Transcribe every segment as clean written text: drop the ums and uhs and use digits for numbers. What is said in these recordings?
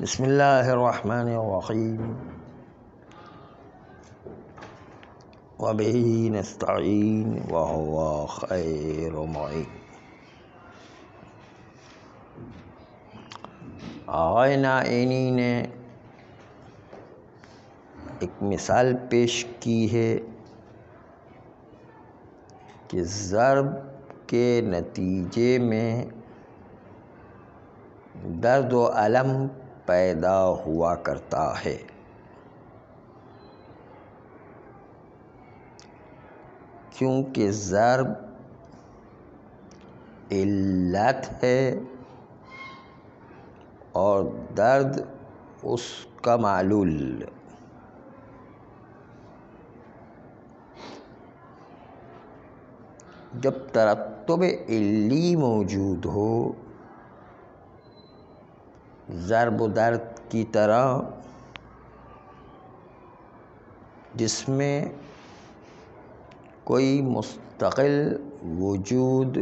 بسم اللہ الرحمن الرحیم وبہ نستعین وہو خیر معین۔ آقائے نائینی نے ایک مثال پیش کی ہے کہ ضرب کے نتیجے میں درد و الم پیدا ہوا کرتا ہے، کیونکہ ضرب علت ہے اور درد اس کا معلول۔ جب ترتب علی موجود ہو ضرب و درد کی طرح، جس میں کوئی مستقل وجود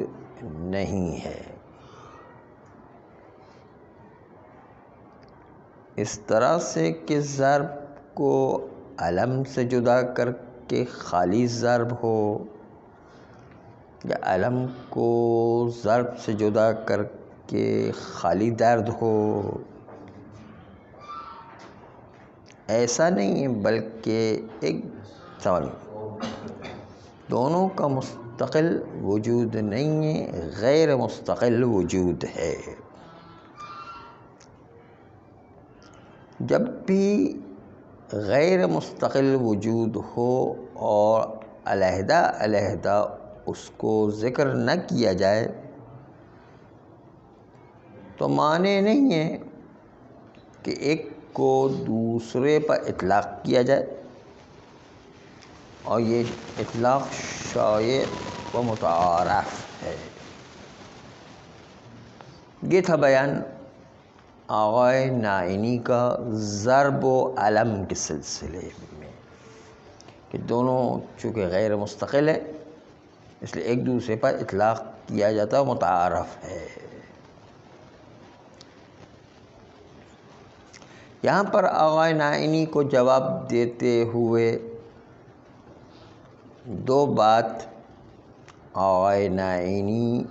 نہیں ہے، اس طرح سے کہ ضرب کو علم سے جدا کر کے خالی ضرب ہو، یا علم کو ضرب سے جدا کر کے خالی درد ہو، ایسا نہیں ہے، بلکہ ایک دونوں کا مستقل وجود نہیں ہے، غیر مستقل وجود ہے۔ جب بھی غیر مستقل وجود ہو اور علیحدہ علیحدہ اس کو ذکر نہ کیا جائے تو معنی نہیں ہے کہ ایک کو دوسرے پر اطلاق کیا جائے، اور یہ اطلاق شائع و متعارف ہے۔ یہ تھا بیان آقائے نائینی کا ضرب و علم کے سلسلے میں، کہ دونوں چونکہ غیر مستقل ہے اس لیے ایک دوسرے پر اطلاق کیا جاتا ہے، متعارف ہے۔ یہاں پر آقائے نائینی کو جواب دیتے ہوئے دو بات آقائے نائینی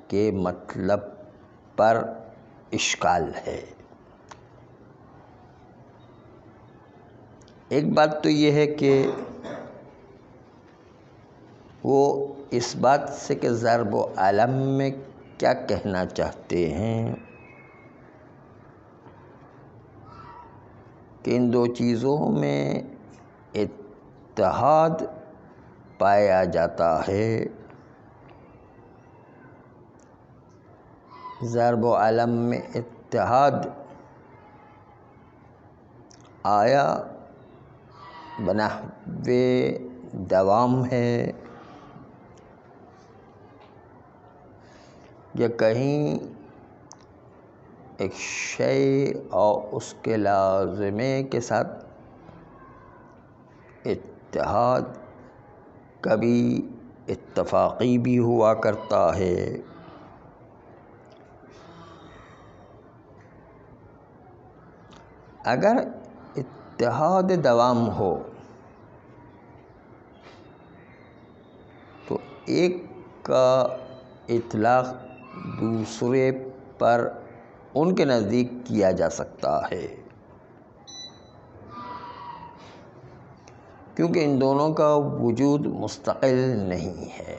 کے مطلب پر اشکال ہے۔ ایک بات تو یہ ہے کہ وہ اس بات سے کہ ضرب و علم میں کیا کہنا چاہتے ہیں کہ ان دو چیزوں میں اتحاد پایا جاتا ہے۔ ضرب و علم میں اتحاد آیا بنحو دوام ہے، یا کہیں ایک شے اور اس کے لازمے کے ساتھ اتحاد کبھی اتفاقی بھی ہوا کرتا ہے۔ اگر اتحاد دوام ہو تو ایک کا اطلاق دوسرے پر ان کے نزدیک کیا جا سکتا ہے، کیونکہ ان دونوں کا وجود مستقل نہیں ہے۔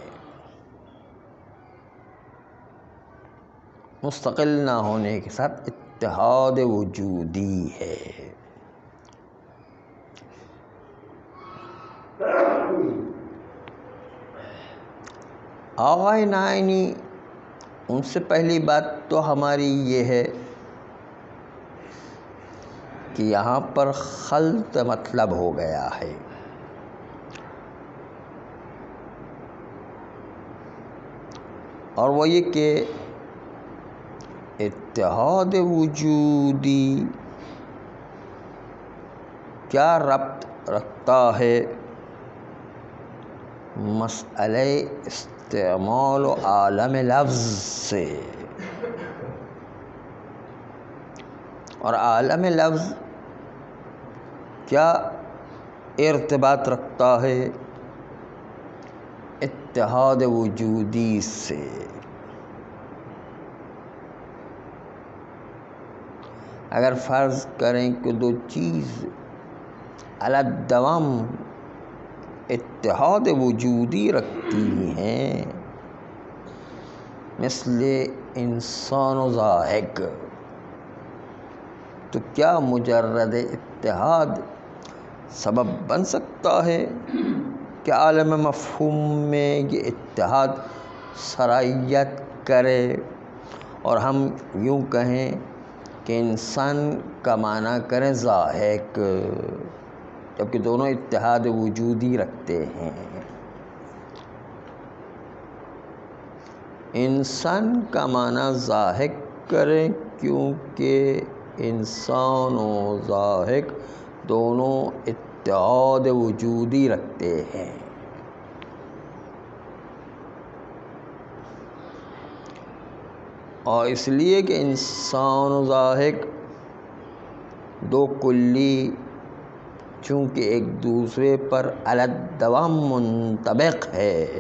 مستقل نہ ہونے کے ساتھ اتحاد وجودی ہے۔ آقائے نائینی ان سے پہلی بات تو ہماری یہ ہے کہ یہاں پر خلط مطلب ہو گیا ہے۔ اور وہ یہ کہ اتحاد وجودی کیا ربط رکھتا ہے مسئلہ استعمال و عالم لفظ سے؟ اور عالم لفظ کیا ارتباط رکھتا ہے اتحاد وجودی سے. اگر فرض کریں کہ دو چیز علی الدوام اتحاد وجودی رکھتی ہیں مثل انسان و ضاحک، تو کیا مجرد اتحاد سبب بن سکتا ہے کہ عالم مفہوم میں یہ اتحاد سرایت کرے؟ اور ہم یوں کہیں کہ انسان کا معنی کریں ضاحک، جبکہ دونوں اتحاد وجودی رکھتے ہیں. انسان کا معنی ضاحک کریں کیونکہ انسان و ضاحک دونوں اتحاد وجودی رکھتے ہیں. اور اس لیے کہ انسان و ضاحک دو کلی چونکہ ایک دوسرے پر علی الدوام منطبق ہے،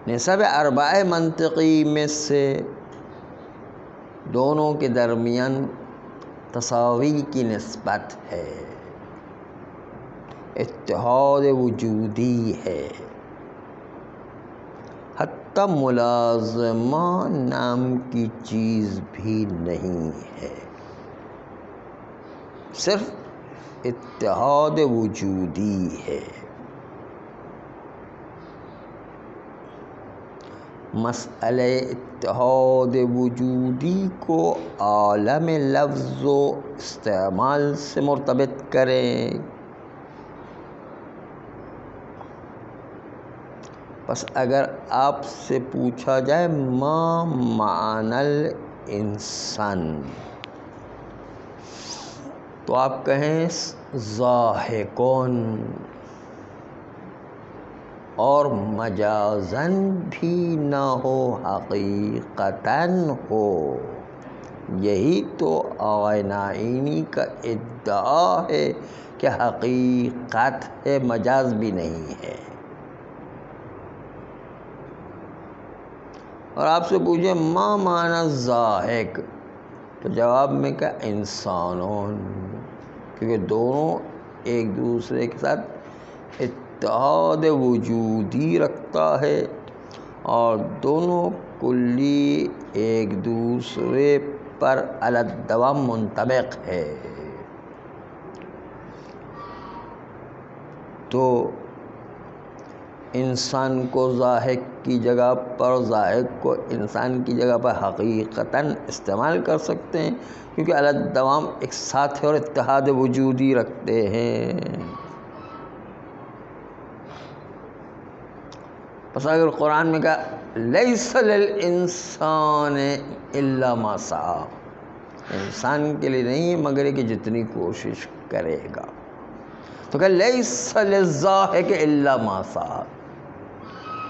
نسب اربع منطقی میں سے دونوں کے درمیان تساوی کی نسبت ہے، اتحاد وجودی ہے. حتی ملازمہ نام کی چیز بھی نہیں ہے، صرف اتحاد وجودی ہے. مسئلہ اتحاد وجودی کو عالم لفظ و استعمال سے مرتبط کریں. بس اگر آپ سے پوچھا جائے ما معنی الانسان، تو آپ کہیں ضاحکون، اور مجازاً بھی نہ ہو حقیقتاً ہو. یہی تو آقا نعینی کا ادعا ہے کہ حقیقت ہے، مجاز بھی نہیں ہے. اور آپ سے پوچھیں ما معنی ضاحک، تو جواب میں کیا انسانون، کیونکہ دونوں ایک دوسرے کے ساتھ اتحاد وجودی رکھتا ہے اور دونوں کلی ایک دوسرے پر علی الدوام منطبق ہے. تو انسان کو ضاحک کی جگہ پر، ضاحک کو انسان کی جگہ پر حقیقتاً استعمال کر سکتے ہیں، کیونکہ علی الدوام ایک ساتھ اور اتحاد وجودی رکھتے ہیں. بس اگر قرآن میں کہا لیس للانسان الا ما سعی، انسان کے لیے نہیں ہے مگر کہ جتنی کوشش کرے گا، تو کہ لیس للضاحک الا ما سعی،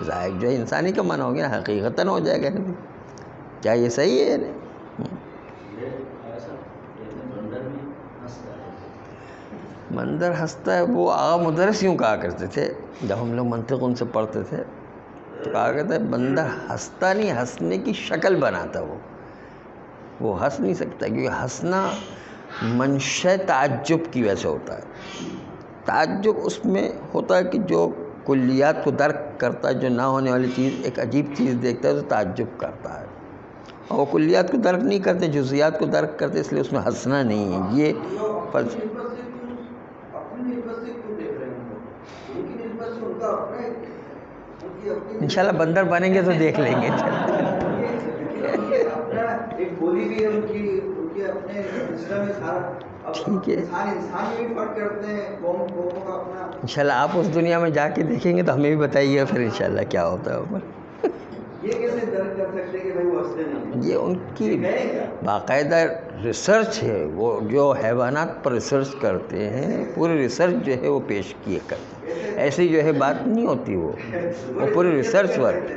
ضاحک جو ہے انسانی کا معنی ہو گیا، حقیقتاً ہو جائے گا. کیا یہ صحیح ہے؟ بندر ہنستا ہے، وہ آغا مدرس یوں کہا کرتے تھے جب ہم لوگ منطق ان سے پڑھتے تھے، تو کہا کرتا ہے بندر ہنستا نہیں، ہنسنے کی شکل بناتا. وہ ہنس نہیں سکتا، کیونکہ ہنسنا منشأ تعجب کی وجہ سے ہوتا ہے. تعجب اس میں ہوتا ہے کہ جو کلیات کو درک کرتا ہے، جو نہ ہونے والی چیز ایک عجیب چیز دیکھتا ہے تو تعجب کرتا ہے، اور وہ کلیات کو درک نہیں کرتے، جزئیات کو درک کرتے، اس لیے اس میں ہنسنا نہیں ہے. یہ انشاءاللہ بندر بنیں گے تو دیکھ لیں گے. ٹھیک ہے، انشاءاللہ آپ اس دنیا میں جا کے دیکھیں گے تو ہمیں بھی بتائیے پھر انشاءاللہ کیا ہوتا ہے. اوپر یہ ان کی باقاعدہ ریسرچ ہے، وہ جو حیوانات پر ریسرچ کرتے ہیں پوری ریسرچ جو ہے وہ پیش کیے کرتے ہیں، ایسی جو ہے بات نہیں ہوتی، وہ پوری ریسرچ ورک.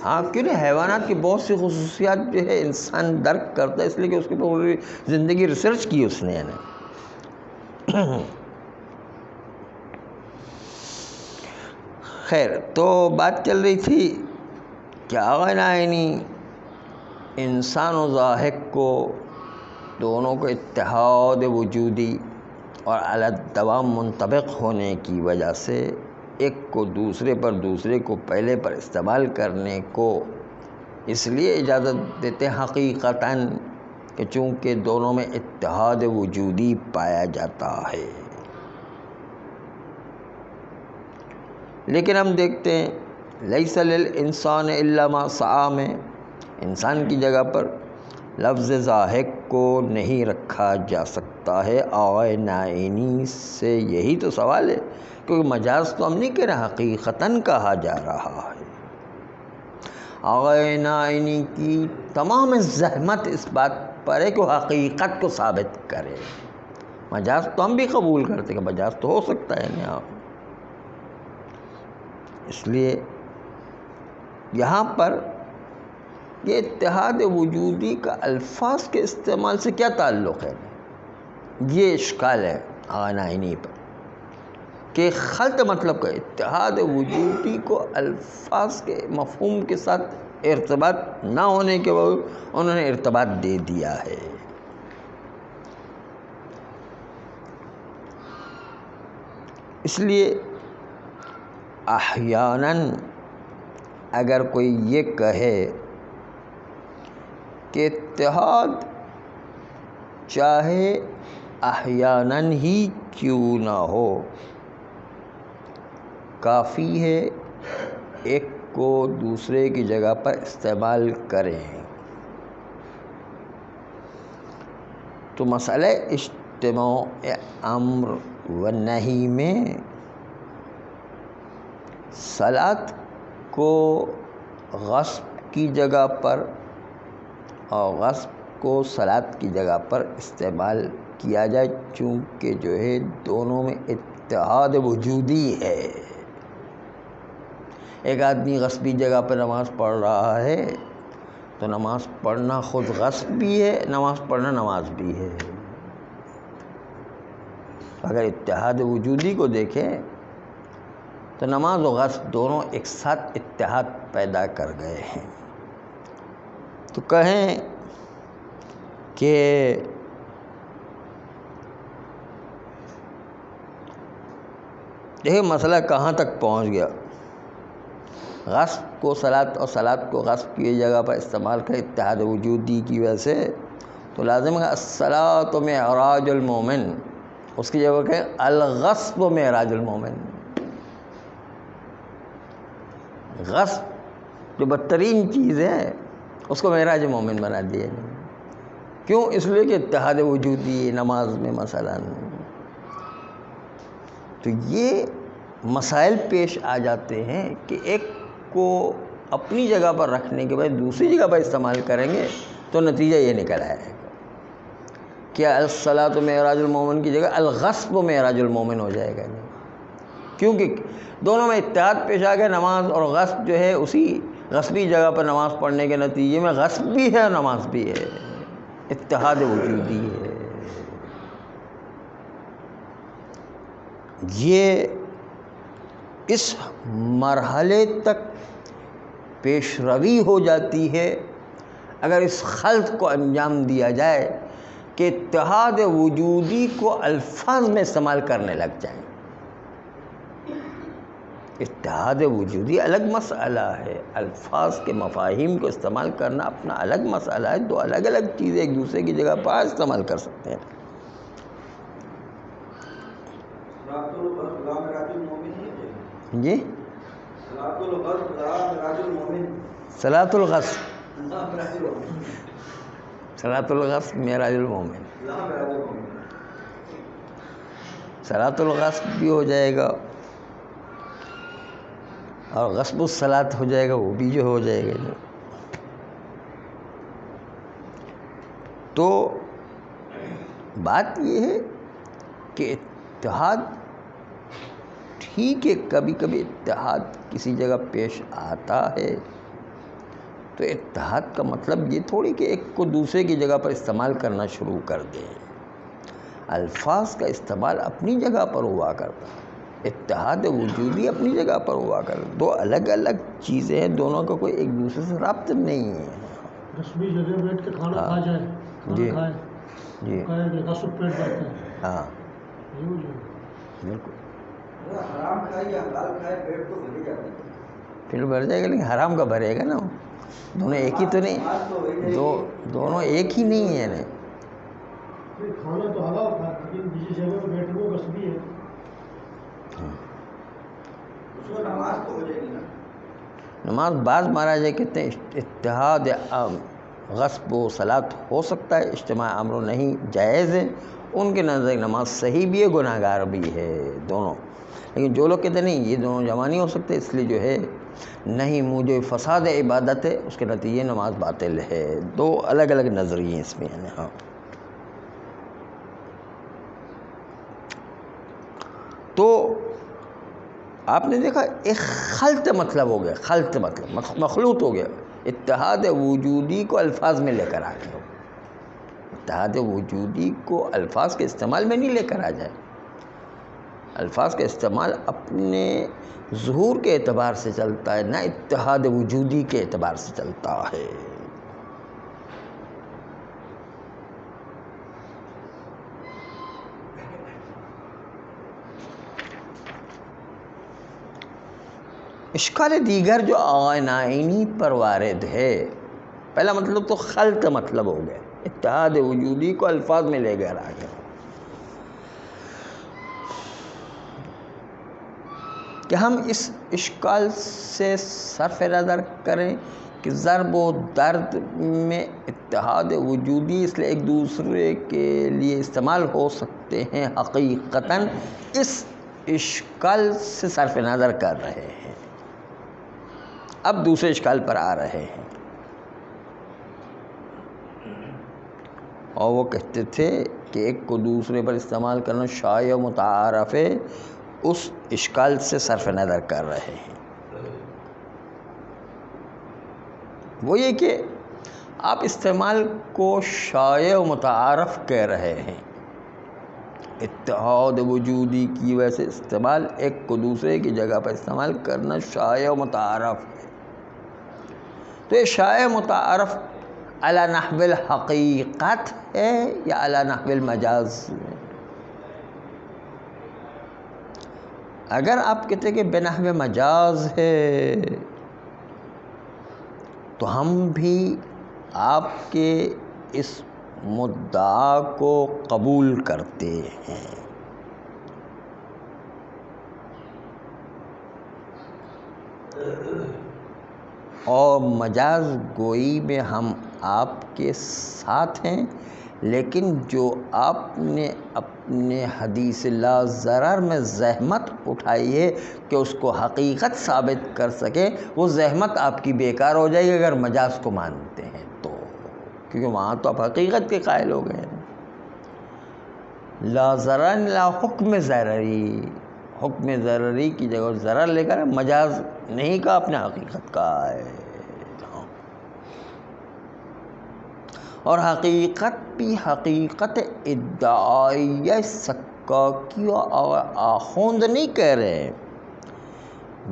ہاں کیوں نہیں، حیوانات کی بہت سی خصوصیات جو ہے انسان درک کرتا ہے، اس لیے کہ اس کے پوری زندگی ریسرچ کی اس نے خیر، تو بات چل رہی تھی کہ آقا نائینی انسان و ضاحک کو دونوں کو اتحاد وجودی اور علی الدوام منطبق ہونے کی وجہ سے ایک کو دوسرے پر، دوسرے کو پہلے پر استعمال کرنے کو اس لیے اجازت دیتے حقیقتاً کہ چونکہ دونوں میں اتحاد وجودی پایا جاتا ہے۔ لیکن ہم دیکھتے ہیں لیس للانسان الا ما سعی میں انسان کی جگہ پر لفظ ضاحک کو نہیں رکھا جا سکتا ہے۔ آقا نائینی سے یہی تو سوال ہے، کیونکہ مجاز تو ہم نہیں کہہ رہے، حقیقتاً کہا جا رہا ہے۔ آقا نائینی کی تمام زحمت اس بات پر ہے کہ وہ حقیقت کو ثابت کرے۔ مجاز تو ہم بھی قبول کرتے کہ مجاز تو ہو سکتا ہے نا، اس لیے یہاں پر یہ اتحاد وجودی کا الفاظ کے استعمال سے کیا تعلق ہے، یہ اشکال ہے آقا نائینی پر کہ خلط مطلب کا اتحاد وجودی کو الفاظ کے مفہوم کے ساتھ ارتباط نہ ہونے کے بعد انہوں نے ارتباط دے دیا ہے۔ اس لیے احیاناً اگر کوئی یہ کہے کہ اتحاد چاہے احیاناً ہی کیوں نہ ہو، کافی ہے ایک کو دوسرے کی جگہ پر استعمال کریں، تو مسئلہ اجتماع امر و نہی میں صلاۃ کو غصب کی جگہ پر اور غصب کو صلاۃ کی جگہ پر استعمال کیا جائے، چونکہ جو ہے دونوں میں اتحاد وجودی ہے۔ ایک آدمی غصبی جگہ پر نماز پڑھ رہا ہے تو نماز پڑھنا خود غصب بھی ہے، نماز پڑھنا نماز بھی ہے۔ اگر اتحاد وجودی کو دیکھیں تو نماز و غصب دونوں ایک ساتھ اتحاد پیدا کر گئے ہیں۔ تو کہیں کہ یہ مسئلہ کہاں تک پہنچ گیا، غصب کو صلاۃ اور صلاۃ کو غصب کی جگہ پر استعمال کر اتحاد وجودی کی وجہ سے، تو لازم ہے الصلاۃ معراج المومن، اس کی جگہ کہ الغصب معراج المومن۔ غصب جو بدترین چیز ہے اس کو معراج مومن بنا دیا، کیوں؟ اس لیے کہ اتحاد وجودی نماز میں مثلا۔ تو یہ مسائل پیش آ جاتے ہیں کہ ایک کو اپنی جگہ پر رکھنے کے بعد دوسری جگہ پر استعمال کریں گے تو نتیجہ یہ نکل آئے گا کہ الصلاۃ معراج المومن کی جگہ الغصب معراج المومن ہو جائے گا، کیونکہ دونوں میں اتحاد پیش آ گیا۔ نماز اور غصب جو ہے اسی غصبی جگہ پر نماز پڑھنے کے نتیجے میں غصب بھی ہے اور نماز بھی ہے، اتحاد وجودی ہے۔ یہ اس مرحلے تک پیش روی ہو جاتی ہے اگر اس خلط کو انجام دیا جائے کہ اتحاد وجودی کو الفاظ میں استعمال کرنے لگ جائیں۔ اتحاد وجودی الگ مسئلہ ہے، الفاظ کے مفاہیم کو استعمال کرنا اپنا الگ مسئلہ ہے، دو الگ الگ چیزیں ایک دوسرے کی جگہ پر استعمال کر سکتے ہیں۔ جی صلاۃ الغصب، صلاۃ الغصب معراج المومن، صلاۃ الغصب بھی ہو جائے گا اور غصب الصلاۃ ہو جائے گا، وہ بھی جو ہو جائے گا۔ تو بات یہ ہے کہ اتحاد ٹھیک ہے، کبھی کبھی اتحاد کسی جگہ پیش آتا ہے تو اتحاد کا مطلب یہ تھوڑی کہ ایک کو دوسرے کی جگہ پر استعمال کرنا شروع کر دیں. الفاظ کا استعمال اپنی جگہ پر ہوا کرتا ہے، اتحاد وجودی اپنی جگہ پر ہوا کرتا. دو الگ الگ چیزیں ہیں، دونوں کا کوئی ایک دوسرے سے رابط نہیں ہے. رسمی جگہ بیٹھ کے کھانا کھا جائے، جی کھانا جی کھائے کہ غصب پیٹ بھرتا ہے. ہاں یہ ہو جائے. بالکل. حرام کھائے یا حلال کھائے پیٹ تو بھر جاتا ہے. پھر بھر جائے گا، لیکن حرام کا بھرے گا نا. دونوں ایک ہی تو نہیں، دونوں ایک ہی نہیں ہے نا. کھانا تو حلال تھا لیکن کسی جگہ پہ بیٹھے وہ غصبی ہے. اس کو نماز تو ہو جائے گی نا. نماز بعض مہاراج کہتے ہیں اتحاد غصب و صلات ہو سکتا ہے، اجتماع امر نہیں جائز ہے. ان کے نظر نماز صحیح بھی ہے، گناہ گار بھی ہے دونوں. لیکن جو لوگ کہتے ہیں نہیں یہ دونوں جمع نہیں ہو سکتے، اس لیے جو ہے نہیں مجھے فساد عبادت ہے، اس کے نتیجے نماز باطل ہے. دو الگ الگ نظریے اس میں ہیں. ہاں تو آپ نے دیکھا ایک خلط مطلب ہو گیا، خلط مطلب مخلوط ہو گیا. اتحاد وجودی کو الفاظ میں لے کر آ گئے. اتحاد وجودی کو الفاظ کے استعمال میں نہیں لے کر آ جائے. الفاظ کا استعمال اپنے ظہور کے اعتبار سے چلتا ہے، نہ اتحاد وجودی کے اعتبار سے چلتا ہے. اشکال دیگر جو آقائے نائینی پر وارد ہے، پہلا مطلب تو خلط مطلب ہو گیا، اتحاد وجودی کو الفاظ میں لے کر آ گیا. کہ ہم اس اشکال سے صرف نظر کریں کہ ضرب و درد میں اتحاد وجودی اس لیے ایک دوسرے کے لیے استعمال ہو سکتے ہیں، حقیقتاً اس اشکال سے صرف نظر کر رہے ہیں. اب دوسرے اشکال پر آ رہے ہیں. اور وہ کہتے تھے کہ ایک کو دوسرے پر استعمال کرنا شائع و متعارف ہے، اس اشکال سے صرف نظر کر رہے ہیں. وہ یہ کہ آپ استعمال کو شائع و متعارف کہہ رہے ہیں. اتحاد وجودی کی وجہ سے استعمال، ایک کو دوسرے کی جگہ پر استعمال کرنا شائع و متعارف ہے. تو یہ شائع متعارف علی نحو الحقیقت ہے یا علی نحو المجاز ہے؟ اگر آپ کہتے ہیں کہ بنحو مجاز ہے تو ہم بھی آپ کے اس مدعا کو قبول کرتے ہیں. اور مجاز گوئی میں ہم آپ کے ساتھ ہیں، لیکن جو آپ نے اپنے حدیث لا ضرر میں زحمت اٹھائی ہے کہ اس کو حقیقت ثابت کر سکے، وہ زحمت آپ کی بیکار ہو جائے گی اگر مجاز کو مانتے ہیں تو. کیونکہ وہاں تو آپ حقیقت کے قائل ہو گئے ہیں. لا ضرر لا حکم ضرری، حکم ضرری کی جگہ ضرر لے کر مجاز نہیں کہا، اپنے حقیقت کہا ہے. اور حقیقت بھی حقیقت ادعائیہ سکاکی اور آخوند نہیں کہہ رہے ہیں،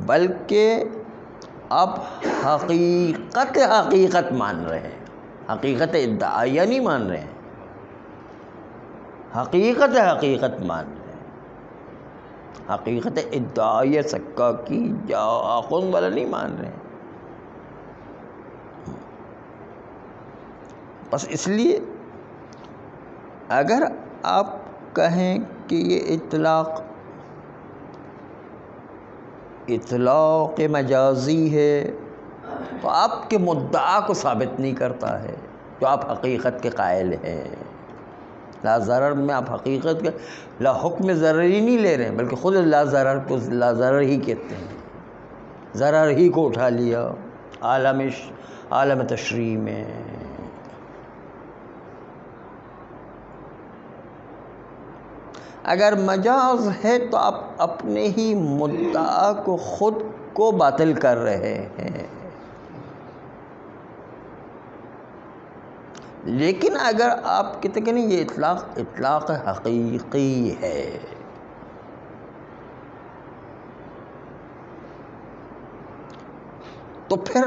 بلکہ آپ حقیقت حقیقت مان رہے ہیں. حقیقت ادعائیہ نہیں مان رہے ہیں، حقیقت حقیقت مان رہے ہیں. حقیقت ادعائیہ سکاکی یا آخوند والا نہیں مان رہے ہیں. بس اس لیے اگر آپ کہیں کہ یہ اطلاق مجازی ہے تو آپ کے مدعا کو ثابت نہیں کرتا ہے جو آپ حقیقت کے قائل ہیں. لا ضرر میں آپ حقیقت کے لا حکم ضرری نہیں لے رہے ہیں، بلکہ خود لا ضرر کو لا ضرر ہی کہتے ہیں. ضرر ہی کو اٹھا لیا عالم تشریح میں. اگر مجاز ہے تو آپ اپنے ہی مدعا کو خود کو باطل کر رہے ہیں. لیکن اگر آپ کہتے کہ نہیں یہ اطلاق حقیقی ہے، تو پھر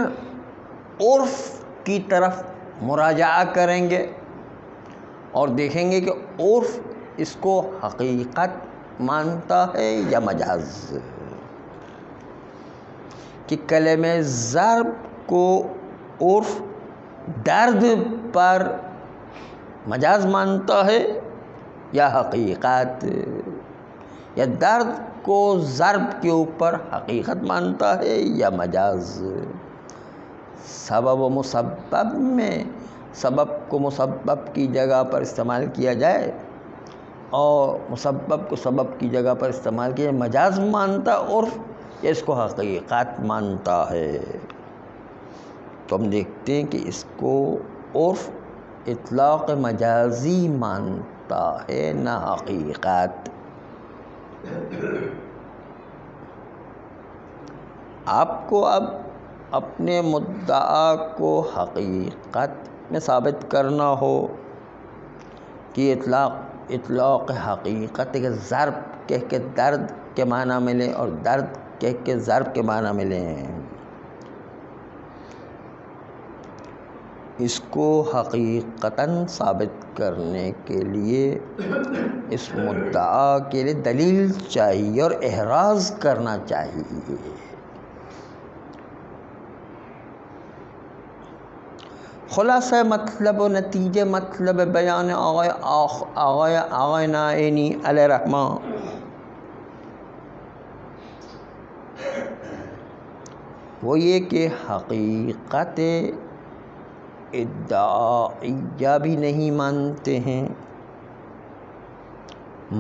عرف کی طرف مراجعہ کریں گے اور دیکھیں گے کہ عرف اس کو حقیقت مانتا ہے یا مجاز، کہ کلمہ ضرب کو عرف درد پر مجاز مانتا ہے یا حقیقت، یا درد کو ضرب کے اوپر حقیقت مانتا ہے یا مجاز۔ سبب و مسبب میں سبب کو مسبب کی جگہ پر استعمال کیا جائے اور مسبب کو سبب کی جگہ پر استعمال کیا جائے، مجاز مانتا عرف یا اس کو حقیقت مانتا ہے؟ تو ہم دیکھتے ہیں کہ اس کو عرف اطلاق مجازی مانتا ہے، نہ حقیقت۔ آپ کو اب اپنے مدعا کو حقیقت میں ثابت کرنا ہو کہ اطلاق حقیقت کہ ضرب کہہ کے درد کے معنی میں لیں اور درد کہہ کے ضرب کے معنی میں لیں، اس کو حقیقتاً ثابت کرنے کے لیے اس مدعا کے لیے دلیل چاہیے اور احراز کرنا چاہیے۔ خلاصہ مطلب و نتیجہ مطلب بیان آقای نائینی علیہ رحمہ وہ یہ کہ حقیقت ادعائیہ بھی نہیں مانتے ہیں،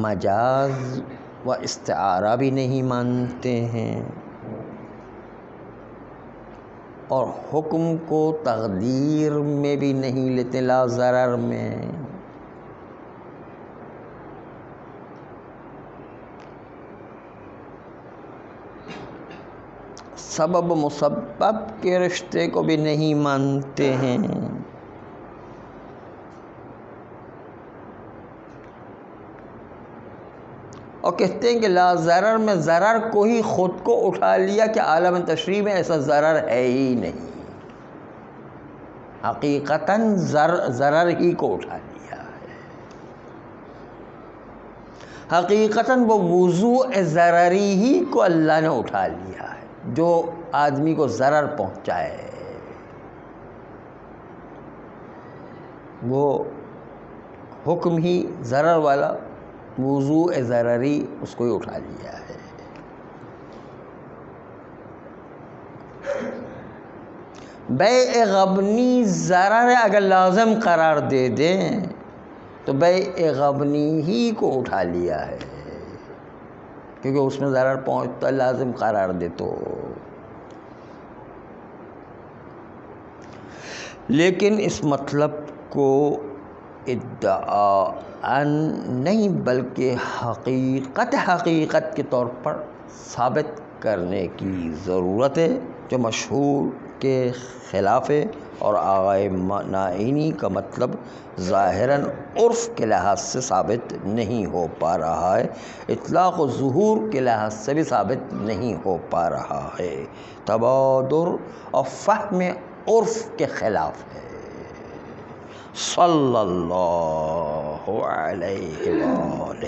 مجاز و استعارہ بھی نہیں مانتے ہیں، اور حکم کو تقدیر میں بھی نہیں لیتے، لا ضرر میں۔ سبب مسبب کے رشتے کو بھی نہیں مانتے ہیں، اور کہتے ہیں کہ لا ضرر میں ضرر کو ہی خود کو اٹھا لیا کہ عالم تشریح میں ایسا ضرر ہے ہی نہیں، حقیقتاً ضرر ہی کو اٹھا لیا ہے، حقیقتاً وہ وضوع ضرری ہی کو اللہ نے اٹھا لیا ہے جو آدمی کو ضرر پہنچائے، وہ حکم ہی ضرر والا وضوع ضرری اس کو ہی اٹھا لیا ہے۔ بیع غبنی ضرر اگر لازم قرار دے دیں تو بیع غبنی ہی کو اٹھا لیا ہے، کیونکہ اس میں ضرر پہنچتا لازم قرار دے تو۔ لیکن اس مطلب کو ادعاءً نہیں بلکہ حقیقت کے طور پر ثابت کرنے کی ضرورت ہے، جو مشہور کے خلاف ہے، اور آقائے نائینی کا مطلب ظاہراً عرف کے لحاظ سے ثابت نہیں ہو پا رہا ہے، اطلاق و ظہور کے لحاظ سے بھی ثابت نہیں ہو پا رہا ہے، تبادر اور فہم عرف کے خلاف ہے۔ صلی اللہ علیہ وآلہ